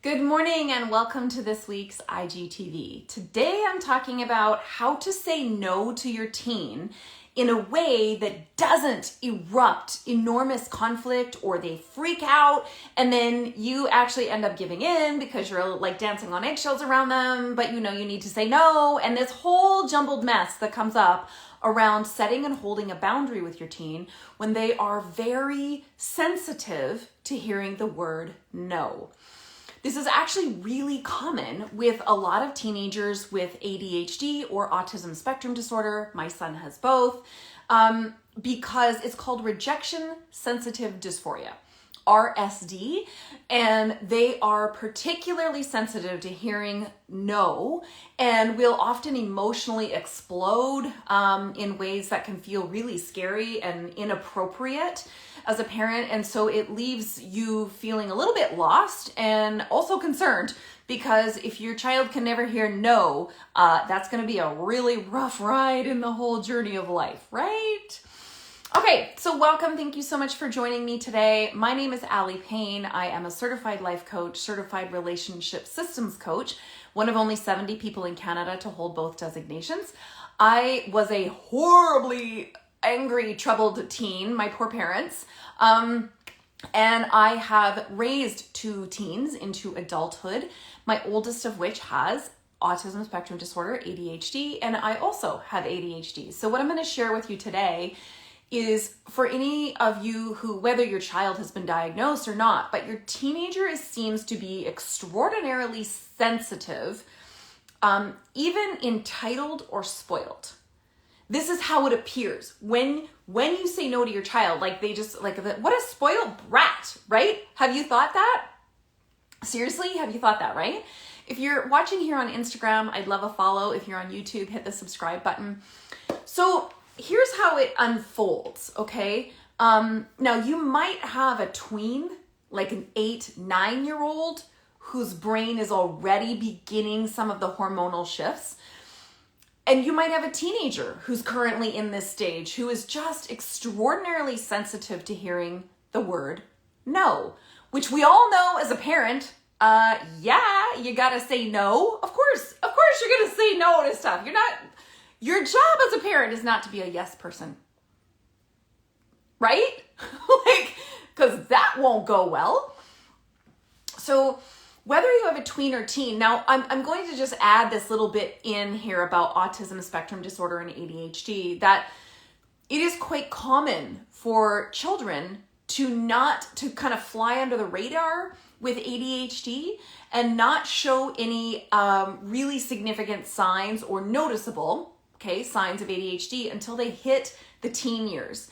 Good morning and welcome to this week's IGTV. Today I'm talking about how to say no to your teen in a way that doesn't erupt enormous conflict or they freak out and then you actually end up giving in because you're like dancing on eggshells around them, but you know you need to say no, and this whole jumbled mess that comes up around setting and holding a boundary with your teen when they are very sensitive to hearing the word no. This is actually really common with a lot of teenagers with ADHD or autism spectrum disorder. My son has both, because it's called rejection sensitive dysphoria, RSD, and they are particularly sensitive to hearing no and will often emotionally explode in ways that can feel really scary and inappropriate as a parent. And so it leaves you feeling a little bit lost and also concerned, because if your child can never hear no, that's going to be a really rough ride in the whole journey of life, right? Okay, so welcome. Thank you so much for joining me today. My name is Allie Payne. I am a certified life coach, certified relationship systems coach, one of only 70 people in Canada to hold both designations. I was a horribly angry, troubled teen, my poor parents, and I have raised two teens into adulthood, my oldest of which has autism spectrum disorder, ADHD, and I also have ADHD. So what I'm going to share with you today is for any of you who, whether your child has been diagnosed or not, but your teenager seems to be extraordinarily sensitive, even entitled or spoiled. This is how it appears when you say no to your child, like they just like, what a spoiled brat, right? Have you thought that? Seriously, have you thought that, right? If you're watching here on Instagram, I'd love a follow. If you're on YouTube, hit the subscribe button. So here's how it unfolds, okay? Now you might have a tween, like an 8-9-year-old whose brain is already beginning some of the hormonal shifts. And you might have a teenager who's currently in this stage who is just extraordinarily sensitive to hearing the word no, which we all know as a parent, you gotta say no. Of course you're gonna say no to stuff. Your job as a parent is not to be a yes person, right? Because that won't go well. So whether you have a tween or teen, now I'm going to just add this little bit in here about autism spectrum disorder and ADHD, that it is quite common for children to kind of fly under the radar with ADHD and not show any really significant signs or noticeable signs of ADHD until they hit the teen years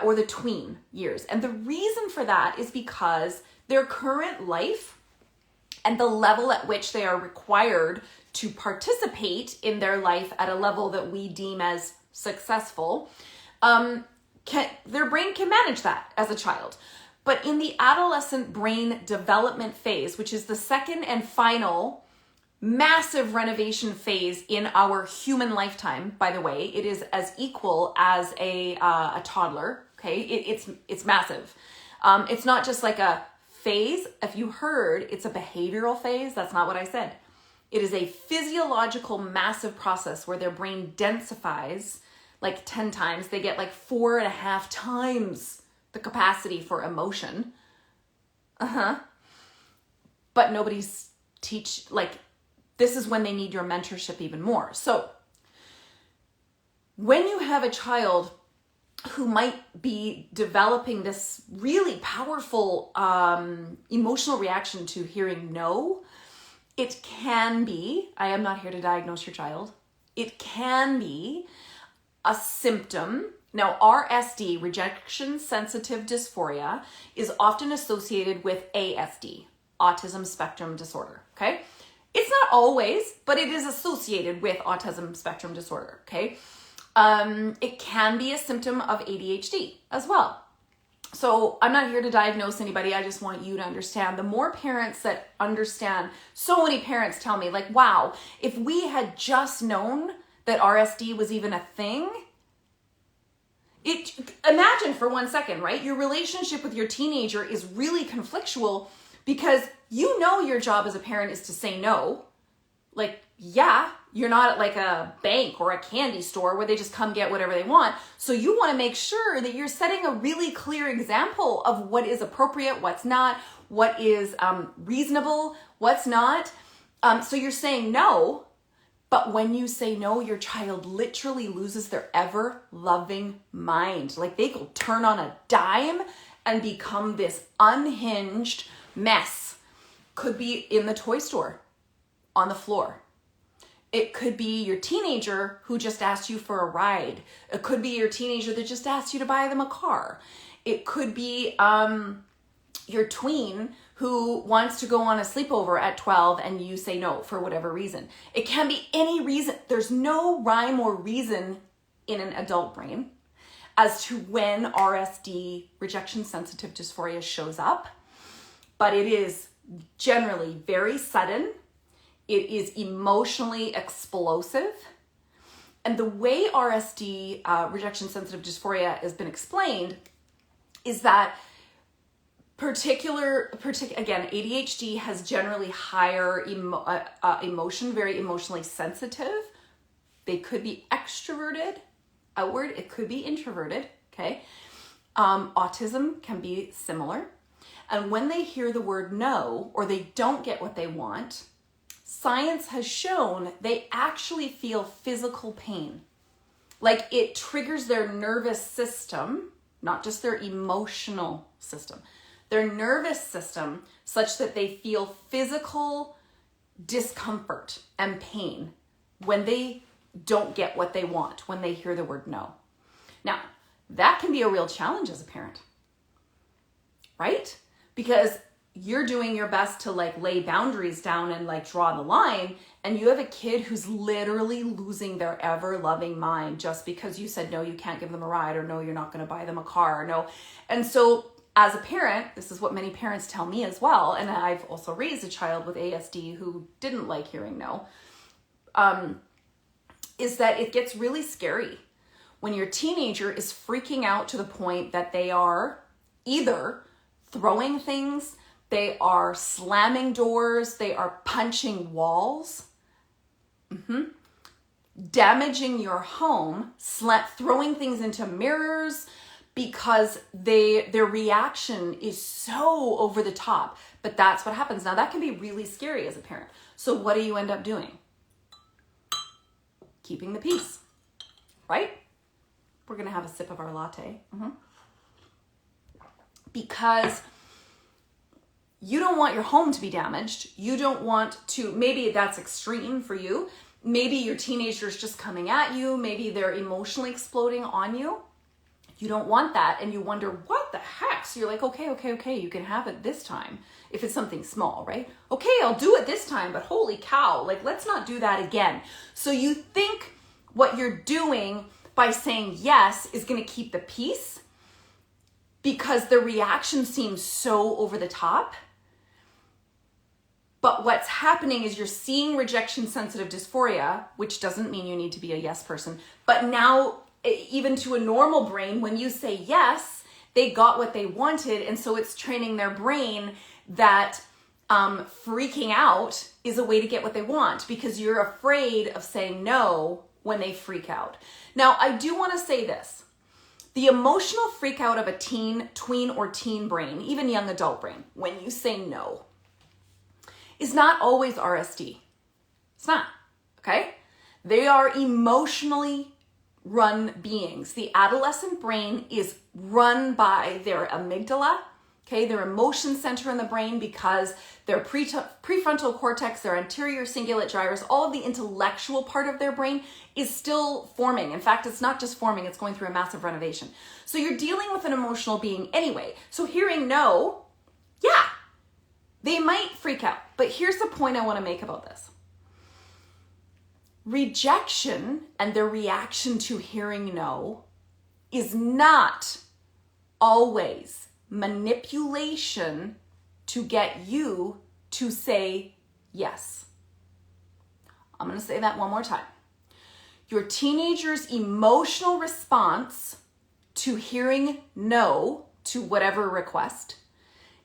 or the tween years. And the reason for that is because their current life and the level at which they are required to participate in their life at a level that we deem as successful, their brain can manage that as a child. But in the adolescent brain development phase, which is the second and final massive renovation phase in our human lifetime, by the way, it is as equal as a toddler, okay? It's massive. It's not just like a phase. If you heard it's a behavioral phase, that's not what I said. It is a physiological massive process where their brain densifies like 10 times. They get like 4.5 times the capacity for emotion. But nobody's this is when they need your mentorship even more. So when you have a child who might be developing this really powerful emotional reaction to hearing no, it can be, I am not here to diagnose your child, it can be a symptom. Now, RSD, rejection sensitive dysphoria, is often associated with ASD, autism spectrum disorder, okay? It's not always, but it is associated with autism spectrum disorder, okay? It can be a symptom of ADHD as well. So I'm not here to diagnose anybody. I just want you to understand. The more parents that understand, so many parents tell me like, wow, if we had just known that RSD was even a thing, imagine for 1 second, right? Your relationship with your teenager is really conflictual Because you know your job as a parent is to say no. Like, yeah, you're not at like a bank or a candy store where they just come get whatever they want. So you want to make sure that you're setting a really clear example of what is appropriate, what's not, what is reasonable, what's not. So you're saying no, but when you say no, your child literally loses their ever-loving mind. Like they will turn on a dime and become this unhinged mess. Could be in the toy store, on the floor. It could be your teenager who just asked you for a ride. It could be your teenager that just asked you to buy them a car. It could be your tween who wants to go on a sleepover at 12 and you say no for whatever reason. It can be any reason. There's no rhyme or reason in an adult brain as to when RSD, rejection sensitive dysphoria, shows up, but it is generally very sudden. It is emotionally explosive. And the way RSD, rejection sensitive dysphoria, has been explained is that again, ADHD has generally higher emotion, very emotionally sensitive. They could be extroverted, outward. It could be introverted, okay? Autism can be similar. And when they hear the word no, or they don't get what they want, science has shown they actually feel physical pain. Like it triggers their nervous system, not just their emotional system, their nervous system, such that they feel physical discomfort and pain when they don't get what they want, when they hear the word no. Now, that can be a real challenge as a parent, right? Because you're doing your best to like lay boundaries down and like draw the line, and you have a kid who's literally losing their ever loving mind just because you said no, you can't give them a ride, or no, you're not going to buy them a car, or no. And so as a parent, this is what many parents tell me as well, and I've also raised a child with ASD who didn't like hearing no, is that it gets really scary when your teenager is freaking out to the point that they are either throwing things, they are slamming doors, they are punching walls, damaging your home, throwing things into mirrors, because their reaction is so over the top. But that's what happens. Now that can be really scary as a parent. So what do you end up doing? Keeping the peace, right? We're gonna have a sip of our latte. Because you don't want your home to be damaged. You don't want to, maybe that's extreme for you. Maybe your teenager's just coming at you. Maybe they're emotionally exploding on you. You don't want that, and you wonder, what the heck? So you're like, okay, you can have it this time. If it's something small, right? Okay, I'll do it this time, but holy cow, like let's not do that again. So you think what you're doing by saying yes is gonna keep the peace because the reaction seems so over the top. But what's happening is you're seeing rejection sensitive dysphoria, which doesn't mean you need to be a yes person, but now even to a normal brain, when you say yes, they got what they wanted. And so it's training their brain that freaking out is a way to get what they want because you're afraid of saying no when they freak out. Now, I do want to say this. The emotional freak out of a tween or teen brain, even young adult brain, when you say no, is not always RSD. It's not, okay? They are emotionally run beings. The adolescent brain is run by their amygdala, okay, their emotion center in the brain, because their prefrontal cortex, their anterior cingulate gyrus, all of the intellectual part of their brain is still forming. In fact, it's not just forming, it's going through a massive renovation. So you're dealing with an emotional being anyway. So hearing no, yeah, they might freak out. But here's the point I want to make about this. Rejection and their reaction to hearing no is not always manipulation to get you to say yes. I'm going to say that one more time. Your teenager's emotional response to hearing no to whatever request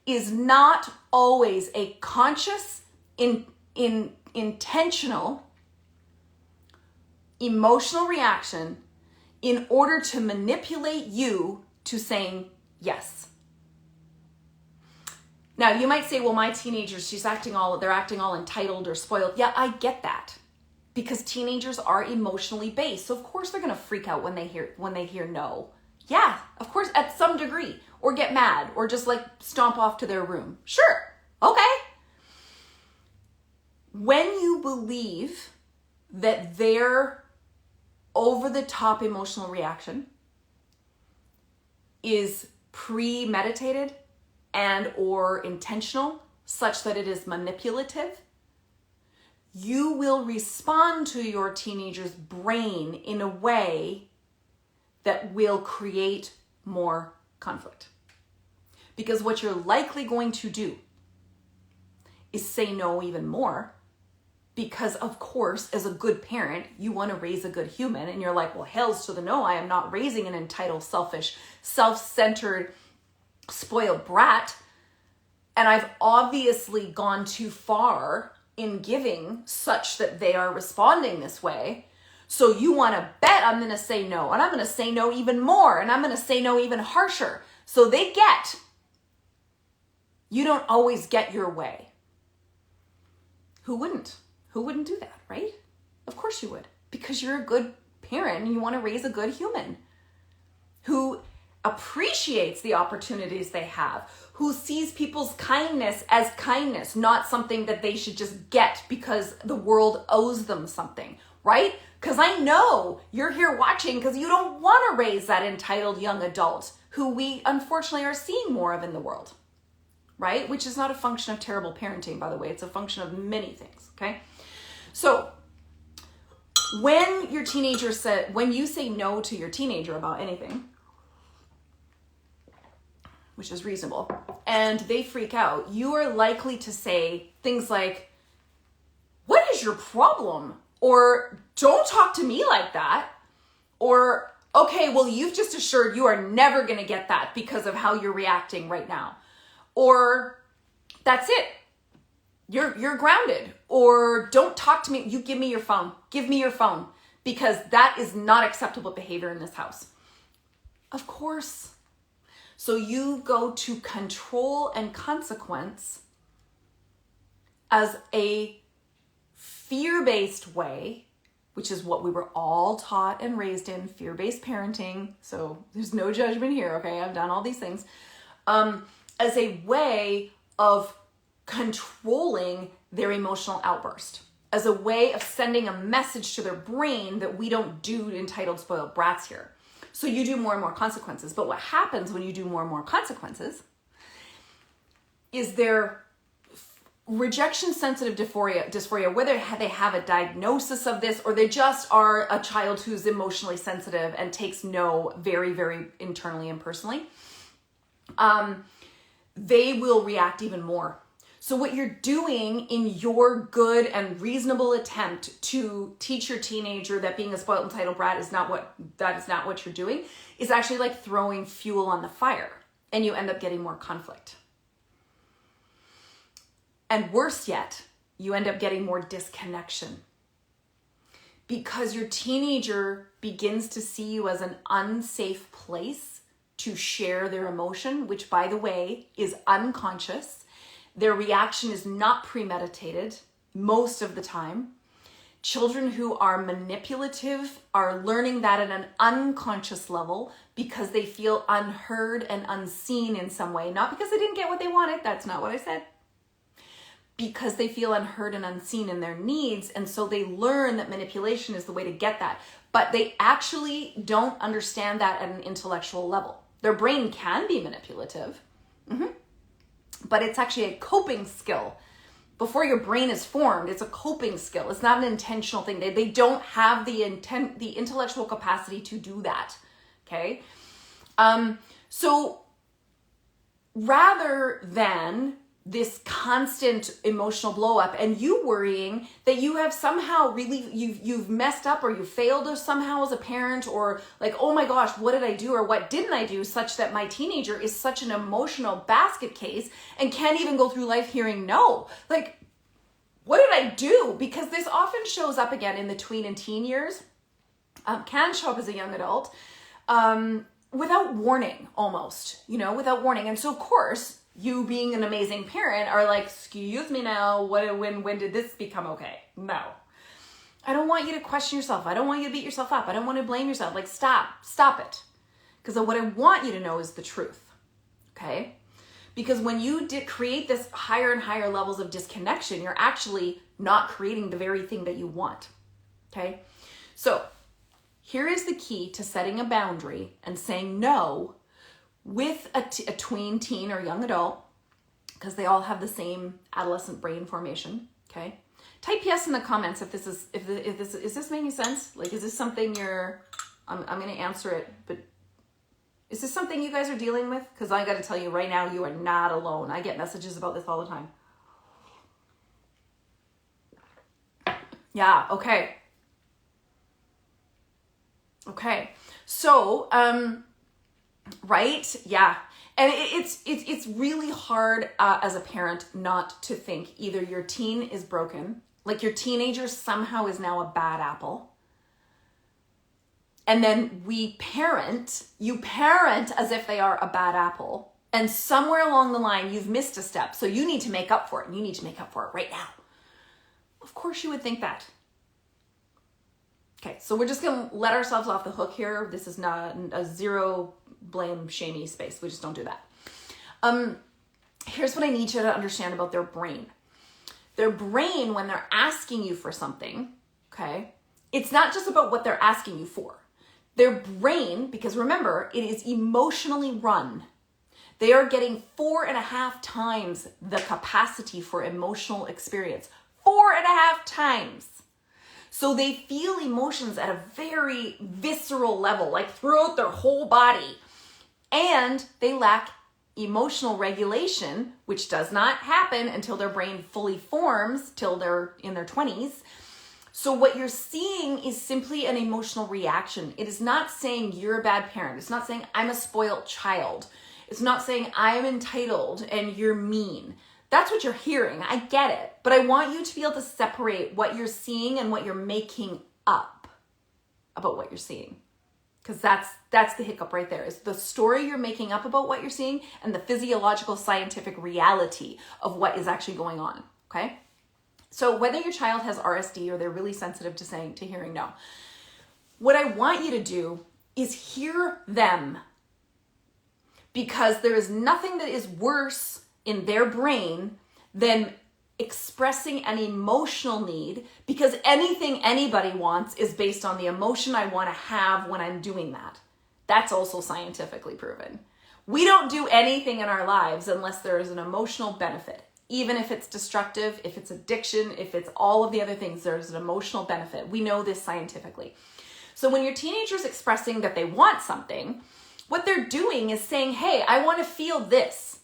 is not always a conscious, intentional, emotional reaction in order to manipulate you to saying yes. Now, you might say, well, my teenagers, they're acting all entitled or spoiled. Yeah, I get that. Because teenagers are emotionally based. So of course they're going to freak out when they hear no. Yeah, of course, at some degree. Or get mad or just like stomp off to their room. Sure. Okay. When you believe that their over-the-top emotional reaction is premeditated and or intentional, such that it is manipulative, you will respond to your teenager's brain in a way that will create more conflict. Because what you're likely going to do is say no even more, because of course, as a good parent, you want to raise a good human, and you're like, well, hells to the no, I am not raising an entitled, selfish, self-centered, spoiled brat, and I've obviously gone too far in giving such that they are responding this way. So you want to bet I'm going to say no, and I'm going to say no even more, and I'm going to say no even harsher. So they get. You don't always get your way. Who wouldn't? Who wouldn't do that, right? Of course you would, because you're a good parent and you want to raise a good human who appreciates the opportunities they have, who sees people's kindness as kindness, not something that they should just get because the world owes them something, right? Because I know you're here watching because you don't want to raise that entitled young adult who we unfortunately are seeing more of in the world, right? Which is not a function of terrible parenting, by the way. It's a function of many things, okay? So when you say no to your teenager about anything, which is reasonable, and they freak out, you are likely to say things like, what is your problem? Or don't talk to me like that. Or, okay, well, you've just assured you are never going to get that because of how you're reacting right now. Or that's it. You're grounded. Or don't talk to me. You give me your phone. Give me your phone. Because that is not acceptable behavior in this house. Of course. So you go to control and consequence as a fear-based way, which is what we were all taught and raised in, fear-based parenting. So there's no judgment here, okay? I've done all these things. As a way of controlling their emotional outburst, as a way of sending a message to their brain that we don't do entitled, spoiled brats here. So you do more and more consequences. But what happens when you do more and more consequences is their rejection sensitive dysphoria, whether they have a diagnosis of this or they just are a child who's emotionally sensitive and takes no very, very internally and personally, they will react even more. So what you're doing in your good and reasonable attempt to teach your teenager that being a spoiled entitled brat is not what you're doing, is actually like throwing fuel on the fire, and you end up getting more conflict. And worse yet, you end up getting more disconnection because your teenager begins to see you as an unsafe place to share their emotion, which, by the way, is unconscious. Their reaction is not premeditated most of the time. Children who are manipulative are learning that at an unconscious level because they feel unheard and unseen in some way. Not because they didn't get what they wanted. That's not what I said. Because they feel unheard and unseen in their needs. And so they learn that manipulation is the way to get that. But they actually don't understand that at an intellectual level. Their brain can be manipulative. But it's actually a coping skill. Before your brain is formed, it's a coping skill. It's not an intentional thing. They don't have the intellectual capacity to do that. Okay? So rather than this constant emotional blow up, and you worrying that you have somehow really, you've messed up or you failed somehow as a parent, or like, oh my gosh, what did I do or what didn't I do, such that my teenager is such an emotional basket case and can't even go through life hearing no. Like, what did I do? Because this often shows up again in the tween and teen years, can show up as a young adult, without warning, almost, without warning. And so of course, you being an amazing parent are like, excuse me now, when did this become okay? No. I don't want you to question yourself. I don't want you to beat yourself up. I don't want to blame yourself. Like, stop it. Because what I want you to know is the truth, okay? Because when you create this higher and higher levels of disconnection, you're actually not creating the very thing that you want, okay? So here is the key to setting a boundary and saying no with a tween, teen, or young adult, because they all have the same adolescent brain formation, okay? Type yes in the comments if is this making sense? Like, is this something I'm going to answer it, but is this something you guys are dealing with? Because I got to tell you right now, you are not alone. I get messages about this all the time. Yeah, okay. Okay, so, right? Yeah. And it's really hard as a parent not to think either your teen is broken, like your teenager somehow is now a bad apple. And then you parent as if they are a bad apple. And somewhere along the line, you've missed a step. So you need to make up for it. And you need to make up for it right now. Of course you would think that. Okay, so we're just going to let ourselves off the hook here. This is not a zero blame, shamey space. We just don't do that. Here's what I need you to understand about their brain. Their brain, when they're asking you for something, okay, it's not just about what they're asking you for. Their brain, because remember, it is emotionally run. They are getting 4.5 times the capacity for emotional experience. 4.5 times. So they feel emotions at a very visceral level, like throughout their whole body. And they lack emotional regulation, which does not happen until their brain fully forms, till they're in their 20s. So what you're seeing is simply an emotional reaction. It is not saying you're a bad parent. It's not saying I'm a spoiled child. It's not saying I'm entitled and you're mean. That's what you're hearing. I get it. But I want you to be able to separate what you're seeing and what you're making up about what you're seeing. Because that's the hiccup right there, is the story you're making up about what you're seeing and the physiological scientific reality of what is actually going on, okay? So whether your child has RSD or they're really sensitive to hearing no, what I want you to do is hear them, because there is nothing that is worse in their brain than expressing an emotional need, because anything anybody wants is based on the emotion I want to have when I'm doing that. That's also scientifically proven. We don't do anything in our lives unless there is an emotional benefit. Even if it's destructive, if it's addiction, if it's all of the other things, there's an emotional benefit. We know this scientifically. So when your teenager's expressing that they want something, what they're doing is saying, hey, I want to feel this.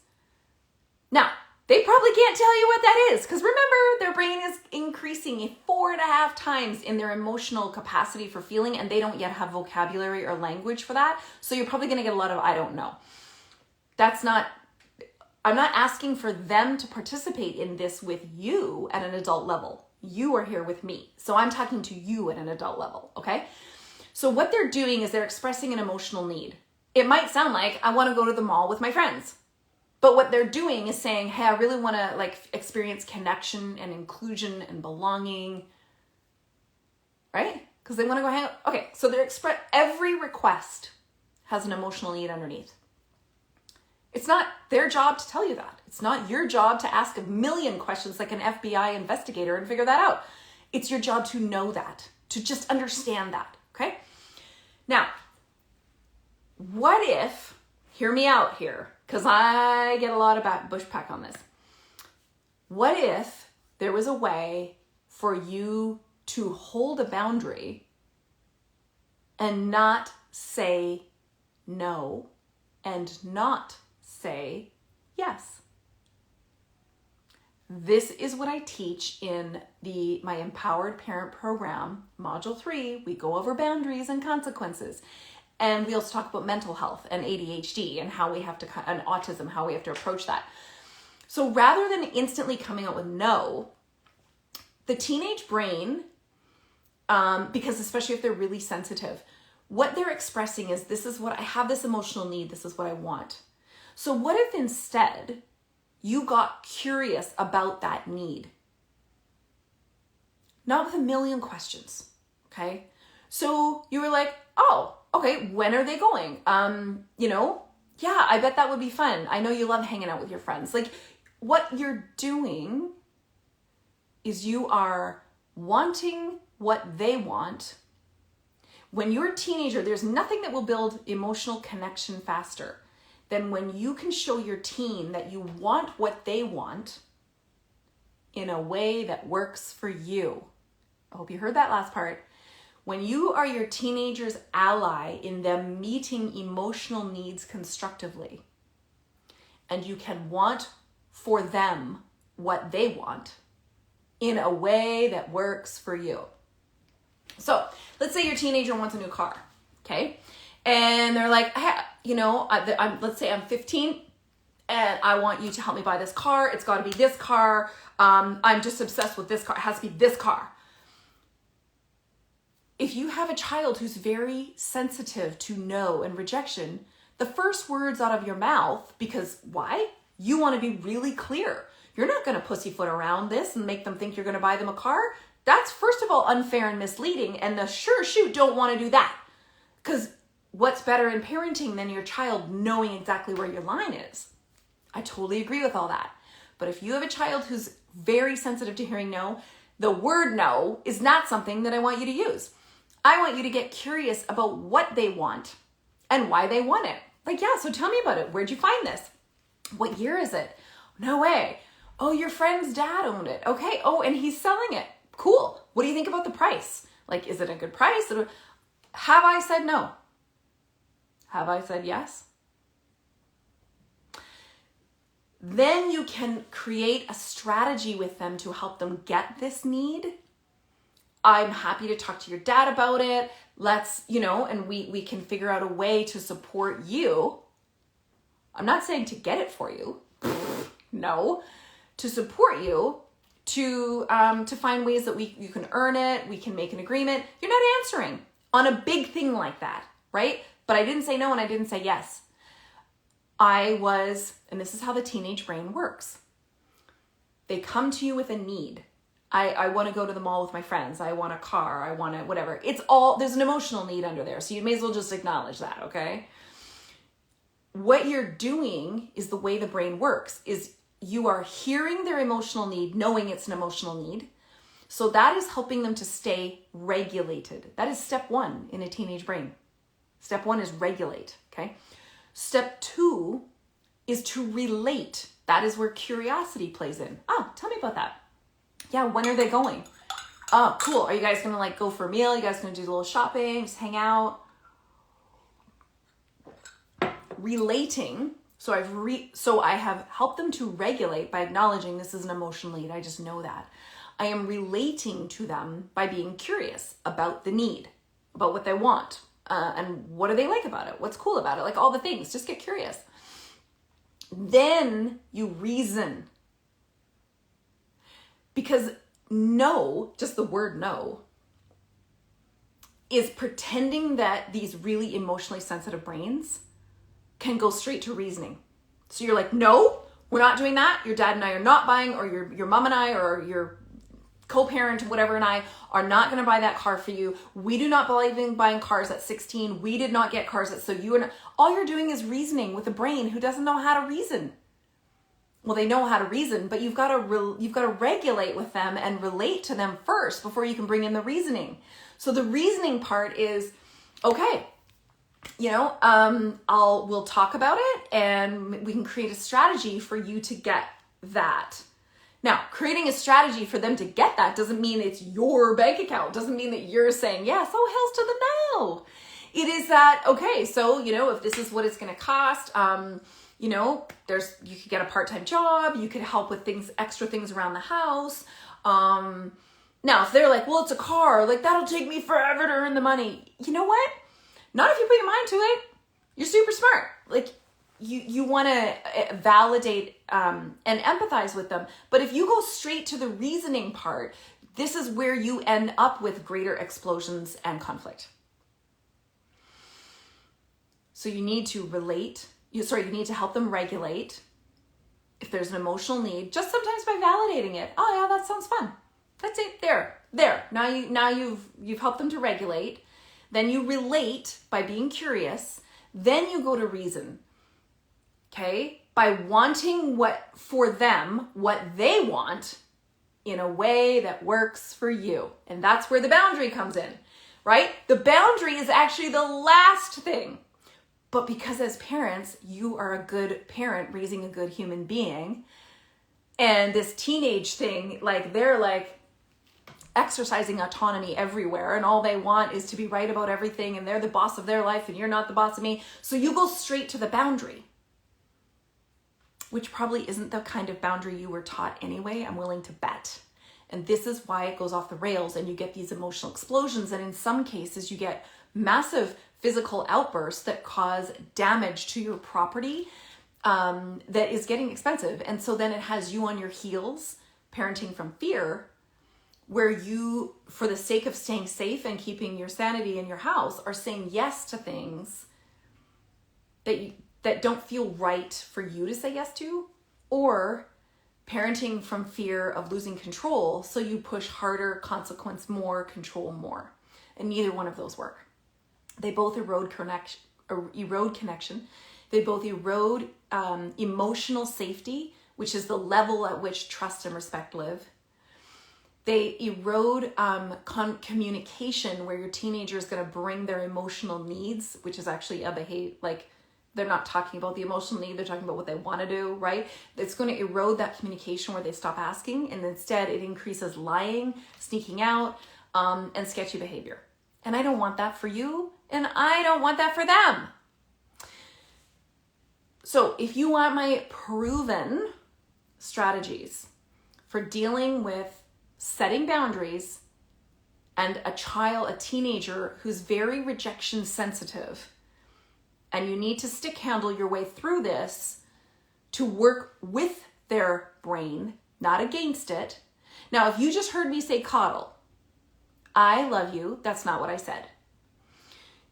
Now, they probably can't tell you what that is, because remember, their brain is increasing 4.5 times in their emotional capacity for feeling, and they don't yet have vocabulary or language for that. So you're probably going to get a lot of I don't know. I'm not asking for them to participate in this with you at an adult level. You are here with me. So I'm talking to you at an adult level, okay? So what they're doing is they're expressing an emotional need. It might sound like, I want to go to the mall with my friends. But what they're doing is saying, hey, I really want to experience connection and inclusion and belonging, right? Because they want to go hang out. Okay, so every request has an emotional need underneath. It's not their job to tell you that. It's not your job to ask a million questions like an FBI investigator and figure that out. It's your job to know that, to just understand that, okay? Now, what if, hear me out here, because I get a lot of pushback on this. What if there was a way for you to hold a boundary and not say no and not say yes? This is what I teach in my Empowered Parent Program, Module 3. We go over boundaries and consequences. And we also talk about mental health and ADHD and how we have to, and autism, how we have to approach that. So rather than instantly coming out with no, the teenage brain, because especially if they're really sensitive, what they're expressing is, this is what I have, this emotional need, this is what I want. So what if instead you got curious about that need? Not with a million questions, okay? So you were like, oh, okay, when are they going? Yeah, I bet that would be fun. I know you love hanging out with your friends. Like, what you're doing is you are wanting what they want. When you're a teenager, there's nothing that will build emotional connection faster than when you can show your teen that you want what they want in a way that works for you. I hope you heard that last part. When you are your teenager's ally in them meeting emotional needs constructively, and you can want for them what they want in a way that works for you. So let's say your teenager wants a new car, okay? And they're like, let's say I'm 15 and I want you to help me buy this car. It's got to be this car. I'm just obsessed with this car. It has to be this car. If you have a child who's very sensitive to no and rejection, the first words out of your mouth, because why? You want to be really clear. You're not going to pussyfoot around this and make them think you're going to buy them a car. That's, first of all, unfair and misleading, and the sure shoot don't want to do that. Because what's better in parenting than your child knowing exactly where your line is? I totally agree with all that. But if you have a child who's very sensitive to hearing no, the word no is not something that I want you to use. I want you to get curious about what they want and why they want it. Like, yeah, so tell me about it. Where'd you find this? What year is it? No way. Oh, your friend's dad owned it. Okay. Oh, and he's selling it. Cool. What do you think about the price? Like, is it a good price? Have I said no? Have I said yes? Then you can create a strategy with them to help them get this need. I'm happy to talk to your dad about it. Let's, and we can figure out a way to support you. I'm not saying to get it for you. No. To support you, to find ways that you can earn it, we can make an agreement. You're not answering on a big thing like that, right? But I didn't say no and I didn't say yes. And this is how the teenage brain works. They come to you with a need. I want to go to the mall with my friends. I want a car. I want to whatever. There's an emotional need under there. So you may as well just acknowledge that, okay? What you're doing is the way the brain works is you are hearing their emotional need, knowing it's an emotional need. So that is helping them to stay regulated. That is step 1 in a teenage brain. Step 1 is regulate, okay? Step 2 is to relate. That is where curiosity plays in. Oh, tell me about that. Yeah, when are they going? Oh, cool. Are you guys going to go for a meal? You guys going to do a little shopping, just hang out? Relating. So I have helped them to regulate by acknowledging this is an emotional need. I just know that. I am relating to them by being curious about the need, about what they want, and what do they like about it? What's cool about it? Like all the things. Just get curious. Then you reason. Because no, just the word no, is pretending that these really emotionally sensitive brains can go straight to reasoning. So you're like, no, we're not doing that. Your dad and I are not buying, or your mom and I, or your co-parent, whatever, and I are not going to buy that car for you. We do not believe in buying cars at 16. We did not get cars so you and all you're doing is reasoning with a brain who doesn't know how to reason. Well, they know how to reason, but you've got to regulate with them and relate to them first before you can bring in the reasoning. So the reasoning part is, okay, we'll talk about it and we can create a strategy for you to get that. Now, creating a strategy for them to get that doesn't mean it's your bank account. Doesn't mean that you're saying, yes, oh, hells to the no. It is that, okay, so, if this is what it's going to cost, You know, you could get a part-time job, you could help with extra things around the house. Now, if they're like, well, it's a car, like that'll take me forever to earn the money. You know what? Not if you put your mind to it. You're super smart. Like you want to validate and empathize with them. But if you go straight to the reasoning part, this is where you end up with greater explosions and conflict. So you need to you need to help them regulate if there's an emotional need, just sometimes by validating it. Oh yeah, that sounds fun. That's it. There. Now you've helped them to regulate. Then you relate by being curious. Then you go to reason. Okay? By wanting what they want in a way that works for you. And that's where the boundary comes in, right? The boundary is actually the last thing. But because as parents, you are a good parent raising a good human being. And this teenage thing, like they're like exercising autonomy everywhere. And all they want is to be right about everything. And they're the boss of their life and you're not the boss of me. So you go straight to the boundary, which probably isn't the kind of boundary you were taught anyway, I'm willing to bet. And this is why it goes off the rails and you get these emotional explosions. And in some cases, you get massive physical outbursts that cause damage to your property that is getting expensive. And so then it has you on your heels, parenting from fear, where you, for the sake of staying safe and keeping your sanity in your house, are saying yes to things that don't feel right for you to say yes to, or parenting from fear of losing control. So you push harder, consequence more, control more. And neither one of those work. They both erode connection. They both erode emotional safety, which is the level at which trust and respect live. They erode communication, where your teenager is going to bring their emotional needs, which is actually a behavior, like they're not talking about the emotional need, they're talking about what they want to do, right? It's going to erode that communication where they stop asking, and instead it increases lying, sneaking out, and sketchy behavior. And I don't want that for you, and I don't want that for them. So if you want my proven strategies for dealing with setting boundaries and a teenager who's very rejection sensitive, and you need to stick handle your way through this to work with their brain, not against it. Now, if you just heard me say coddle, I love you, that's not what I said.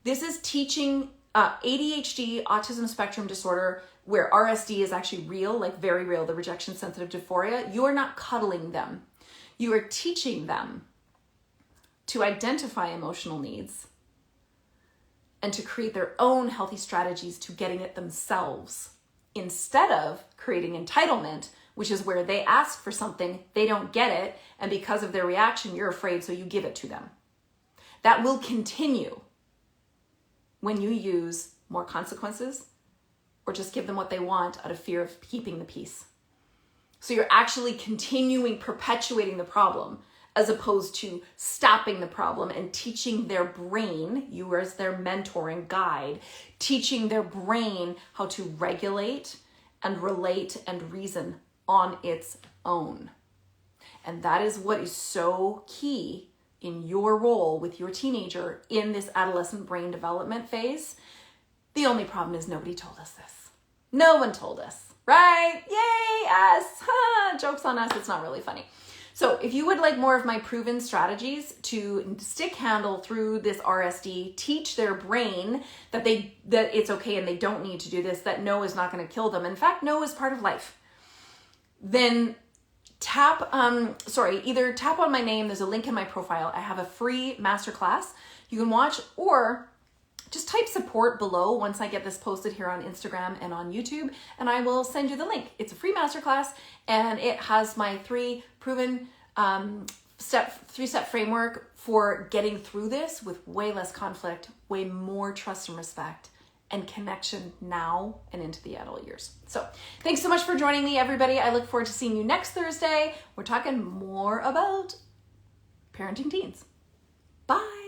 This is teaching ADHD, autism spectrum disorder, where RSD is actually real, like very real, the rejection sensitive dysphoria. You are not cuddling them. You are teaching them to identify emotional needs and to create their own healthy strategies to getting it themselves, instead of creating entitlement, which is where they ask for something, they don't get it, and because of their reaction, you're afraid, so you give it to them. That will continue when you use more consequences or just give them what they want out of fear of keeping the peace. So you're actually perpetuating the problem, as opposed to stopping the problem and teaching their brain, you as their mentor and guide, teaching their brain how to regulate and relate and reason on its own. And that is what is so key in your role with your teenager in this adolescent brain development phase. The only problem is nobody told us this. No one told us, right? Yay, us. Joke's on us. It's not really funny. So if you would like more of my proven strategies to stick handle through this RSD, teach their brain that it's okay and they don't need to do this, that no is not going to kill them. In fact, no is part of life. Then either tap on my name. There's a link in my profile. I have a free masterclass you can watch, or just type support below once I get this posted here on Instagram and on YouTube, and I will send you the link. It's a free masterclass, and it has my 3 proven three-step framework for getting through this with way less conflict, way more trust and respect, and connection now and into the adult years. So thanks so much for joining me, everybody. I look forward to seeing you next Thursday. We're talking more about parenting teens. Bye.